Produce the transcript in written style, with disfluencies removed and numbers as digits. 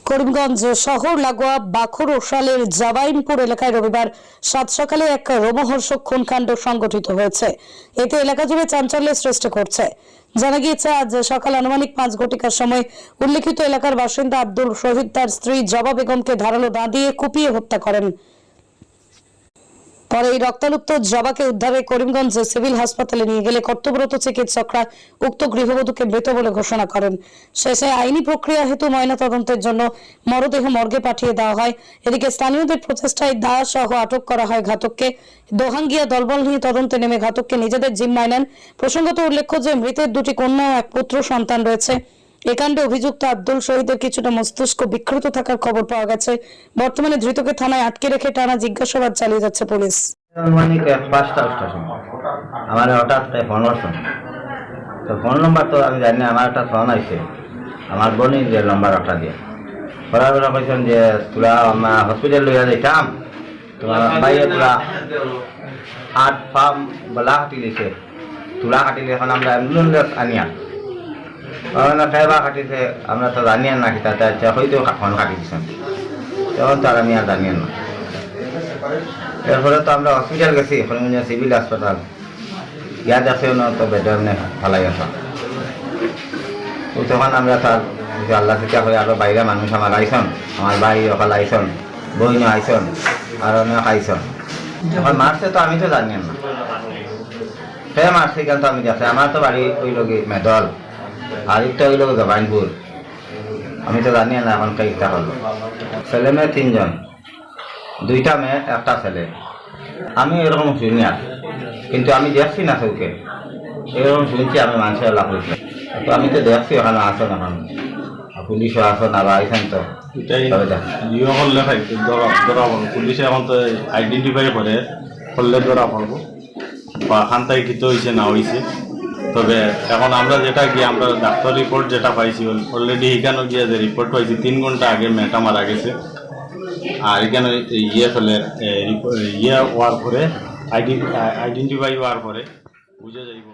করিমগঞ্জ শহর লাগোয়া বাখুরশালের জাবাইনপুর এলাকায় রবিবার সাত সকালে এক রোমহর্ষক খুনকাণ্ড সংঘটিত হয়েছে। এতে এলাকা জুড়ে চাঞ্চল্যের সৃষ্টি করছে। জানা গিয়েছে, আজ সকাল আনুমানিক 5 ঘটিকার সময় উল্লেখিত এলাকার বাসিন্দা আব্দুল শহীদ তার স্ত্রী জবা বেগমকে ধারালো দা দিয়ে কুপিয়ে হত্যা করেন। পরে এই রক্তাক্ত জবাকে উদ্ধারে করিমগঞ্জ সিভিল হাসপাতালে নিয়ে গেলে কর্তব্যরত চিকিৎসকরা উক্ত গৃহবধূকে মৃত বলে ঘোষণা করেন। শেষে আইনি প্রক্রিয়া হেতু ময়নাতদন্তের জন্য মরদেহ মর্গে পাঠিয়ে দেওয়া হয়। এদিকে স্থানীয়দের প্রচেষ্টায় দা সহ আটক করা হয় ঘাতককে। দোহাঙ্গিয়া দলবল নিয়ে তদন্তে নেমে ঘাতককে নিজেদের জিম্মায় নেন। প্রসঙ্গত উল্লেখ্য যে মৃতের 2টি কন্যা ও এক পুত্র সন্তান রয়েছে। এ কাণ্ডে অভিযুক্ত আব্দুল শহীদের কিছুটা মস্তিষ্ক বিকৃত থাকার খবর পাওয়া গেছে। বর্তমানে ধৃতকে থানায় আটকে রেখে টানা জিজ্ঞাসাবাদ চালিয়ে যাচ্ছে পুলিশ। আমার হঠাৎ ফোন করছেন, তো ফোন নম্বর তো আমি জানি না। আমার একটা ফোন আইছে আমার বোনের যে নম্বর একটা দিয়ে করার বেলা কইছেন যে তোরা হসপিটাল লইয়া যাইতাম, তোমার বাইরে তোরা 8 ফার্ম বলা কাটি দিছে, তুলা কাটিলে এখন আমরা অ্যাম্বুলেন্স আনিয়া খাইবা কাটিছে, আমরা তো জানিয়ে না কি তাতে হয়তো ফোন কাটি দিচ্ছেন, তখন তো আমি আর জানিয়ে না। এরপরে তো আমরা হসপিটাল গেছি, করিমগঞ্জ সিভিল হাসপাতাল গিয়া দেখে তো বেডে এমনি ফালাই আসা। তো তখন আমরা তার আল্লাহ চিন্তা করে আরো বাইরে মানুষ আমার আইসন, আমার ভাই ওখানে আইসন, বইন আইসন, আর অনেক আইসন। এখন মারছে তো আমি তো জানি না, সে মারছে কেন তো আমি দেখছি। আমার তো বাড়ি ওই লোক মেদল, আর একটা ওই লোক জবাইনপুর, আমি তো জানি না এখন কয়েকটা হলো। ছেলে মেয়ে 3 জন, 2টা মেয়ে 1টা ছেলে। আমি এরকম শুনি আর, কিন্তু আমি দেখছি না চৌকে, এরকম শুনছি আমি মানুষের লাভ হয়েছে। তো আমি তো দেখছি ওখানে আসন, এখন পুলিশও আসন আর আইসেন। তো পুলিশে এখন তো আইডেন্টিফাই করে করলে ধরা পড়বো বা খান্তায় কৃত হয়েছে না হয়েছে। তবে এখন আমরা যেটা গিয়ে আমরা ডাক্তার রিপোর্ট যেটা পাইছি, অলরেডি এখানে গিয়ে যে রিপোর্ট পাইছি 3 ঘন্টা আগে মেয়েটা মারা গেছে। আর এখানে হওয়ার পরে আইডেন্টিফাই হওয়ার পরে বুঝে যাইব।